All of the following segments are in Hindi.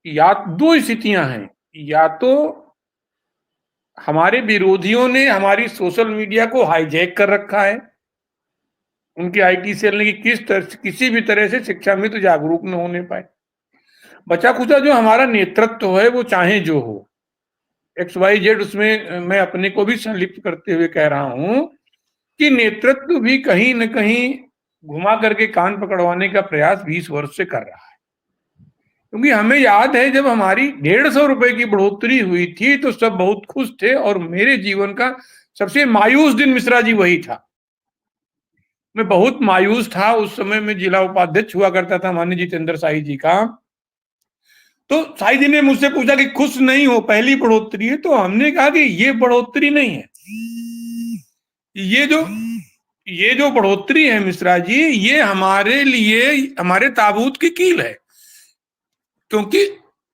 या दो स्थितियां हैं, या तो हमारे विरोधियों ने हमारी सोशल मीडिया को हाईजैक कर रखा है, उनकी आईटी सेल ने, कि किसी भी तरह से शिक्षा मित्र जागरूक न होने पाए। बचा खुचा जो हमारा नेतृत्व है वो चाहे जो हो, एक्स वाई जेड, उसमें मैं अपने को भी संलिप्त करते हुए कह रहा हूं कि नेतृत्व भी कहीं न कहीं घुमा करके कान पकड़वाने का प्रयास 20 वर्ष से कर रहा है। क्योंकि हमें याद है जब हमारी 150 रुपए की बढ़ोतरी हुई थी तो सब बहुत खुश थे, और मेरे जीवन का सबसे मायूस दिन मिश्रा जी वही था। मैं बहुत मायूस था उस समय। में जिला उपाध्यक्ष हुआ करता था माननीय जितेंद्र शाही जी का। तो शाही जी ने मुझसे पूछा कि खुश नहीं हो, पहली बढ़ोतरी है। तो हमने कहा कि ये बढ़ोतरी नहीं है, ये जो ये जो बढ़ोतरी है मिश्रा जी, ये हमारे लिए हमारे ताबूत की कील है। क्योंकि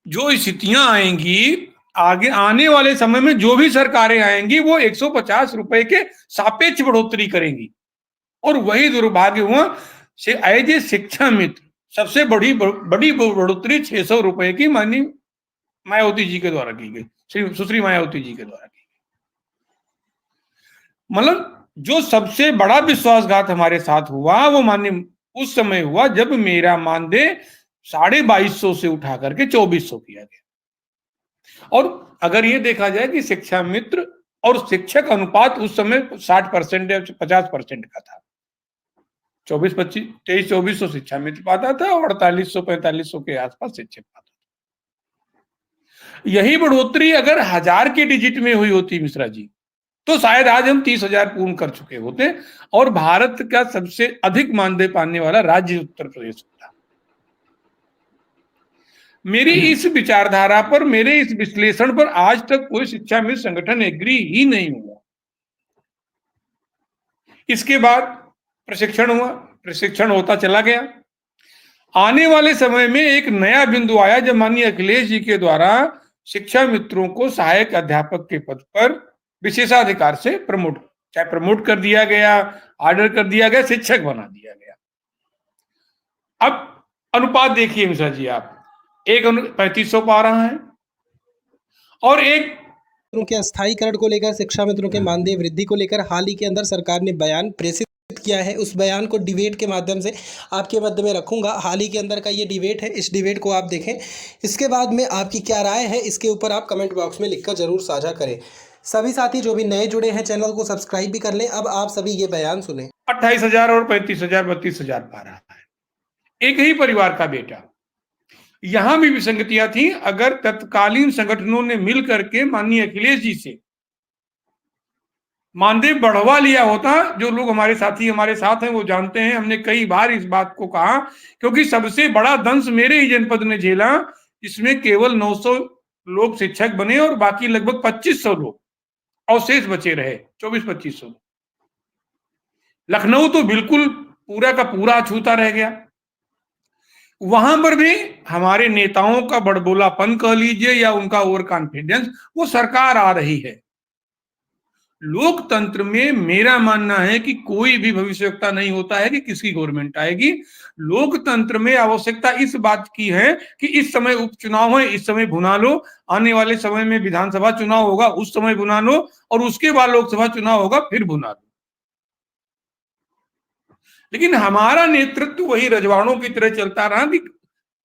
जो स्थितियां आएंगी आगे आने वाले समय में, जो भी सरकारें आएंगी वो 150 रुपए के सापेक्ष बढ़ोतरी करेंगी। और वही दुर्भाग्य हुआ से एज ए शिक्षा मित्र सबसे बड़ी बढ़ोतरी 600 रुपए की माननीय मायावती जी के द्वारा की गई, सुश्री मायावती जी के द्वारा की गई। मतलब जो सबसे बड़ा विश्वासघात हमारे साथ हुआ वो माननीय उस समय हुआ जब मेरा मानदेय 2250 से उठा करके 2400 किया गया। और अगर ये देखा जाए कि शिक्षा मित्र और शिक्षक अनुपात उस समय 60% या 50% का था। 2300 शिक्षा मित्र पाता था और 4800-4500 के आसपास शिक्षक पाता था। यही बढ़ोतरी अगर 1000 के डिजिट में हुई होती मिश्रा जी, तो शायद आज हम 30,000 पूर्ण कर चुके होते और भारत का सबसे अधिक मानदेय पाने वाला राज्य उत्तर प्रदेश होता। मेरी इस विचारधारा पर, मेरे इस विश्लेषण पर आज तक कोई शिक्षा मित्र संगठन एग्री ही नहीं हुआ। इसके बाद प्रशिक्षण हुआ, प्रशिक्षण होता चला गया। आने वाले समय में एक नया बिंदु आया जब माननीय अखिलेश जी के द्वारा शिक्षा मित्रों को सहायक अध्यापक के पद पर विशेषाधिकार से प्रमोट कर दिया गया, ऑर्डर कर दिया गया, शिक्षक बना दिया गया। अब अनुपात देखिए मिश्रा जी, आप एक 3500 पा रहा है और एक के अस्थायीकरण को लेकर, शिक्षा मित्रों के मानदेय वृद्धि को लेकर हाल ही के अंदर सरकार ने बयान प्रेषित किया है। उस बयान को डिबेट के माध्यम से आपके मध्य में रखूंगा। हाल ही के अंदर का ये डिबेट है, इस डिबेट को आप देखें। इसके बाद में आपकी क्या राय है इसके ऊपर आप कमेंट बॉक्स में लिखकर जरूर साझा करें। सभी साथी जो भी नए जुड़े हैं चैनल को सब्सक्राइब भी कर लें। अब आप सभी ये बयान सुने। 28,000 और 35,000 32,000 पा रहा है एक ही परिवार का बेटा। यहां भी विसंगतियां थी। अगर तत्कालीन संगठनों ने मिल करके माननीय अखिलेश जी से मानदेय बढ़वा लिया होता, जो लोग हमारे साथी हमारे साथ हैं वो जानते हैं, हमने कई बार इस बात को कहा, क्योंकि सबसे बड़ा दंश मेरे ही जनपद ने झेला। इसमें केवल 900 लोग शिक्षक बने और बाकी लगभग 2500 लोग अवशेष बचे रहे, 24-2500। लखनऊ तो बिल्कुल पूरा का पूरा अछूता रह गया। वहां पर भी हमारे नेताओं का बड़बोलापन कह लीजिए या उनका ओवर कॉन्फिडेंस, वो सरकार आ रही है। लोकतंत्र में मेरा मानना है कि कोई भी भविष्यवक्ता नहीं होता है कि किसकी गवर्नमेंट आएगी। लोकतंत्र में आवश्यकता इस बात की है कि इस समय उपचुनाव है, इस समय भुना लो, आने वाले समय में विधानसभा चुनाव होगा, उस समय भुना लो, और उसके बाद लोकसभा चुनाव होगा, फिर भुना लो। लेकिन हमारा नेतृत्व वही रजवाड़ों की तरह चलता रहा कि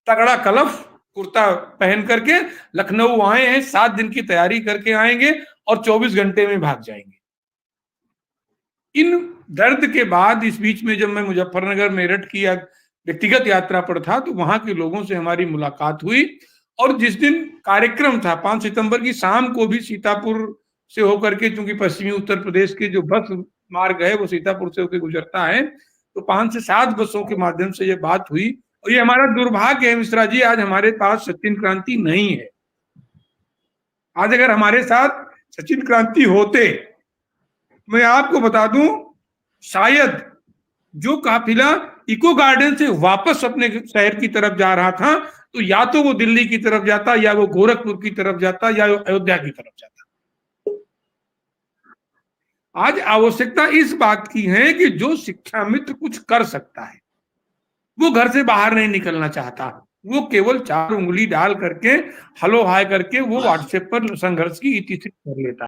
तगड़ा कलफ कुर्ता पहन करके लखनऊ आए हैं, 7 दिन की तैयारी करके आएंगे और 24 घंटे में भाग जाएंगे। इन दर्द के बाद इस बीच में जब मैं मुजफ्फरनगर मेरठ की व्यक्तिगत यात्रा पर था तो वहां के लोगों से हमारी मुलाकात हुई। और जिस दिन कार्यक्रम था 5 सितंबर की शाम को भी सीतापुर से होकर के, चूंकि पश्चिमी उत्तर प्रदेश के जो बस मार्ग है वो सीतापुर से होकर गुजरता है, तो 5 से 7 बसों के माध्यम से ये बात हुई। और ये हमारा दुर्भाग्य है मिश्रा जी, आज हमारे पास सचिन क्रांति नहीं है। आज अगर हमारे साथ सचिन क्रांति होते, मैं आपको बता दूं, शायद जो काफिला इको गार्डन से वापस अपने शहर की तरफ जा रहा था, तो या तो वो दिल्ली की तरफ जाता, या वो गोरखपुर की तरफ जाता, या अयोध्या की तरफ जाता। आज आवश्यकता इस बात की है कि जो शिक्षा मित्र कुछ कर सकता है वो घर से बाहर नहीं निकलना चाहता, वो केवल 4 उंगली डाल करके हेलो हाय करके वो व्हाट्सएप पर संघर्ष की इति कर लेता है।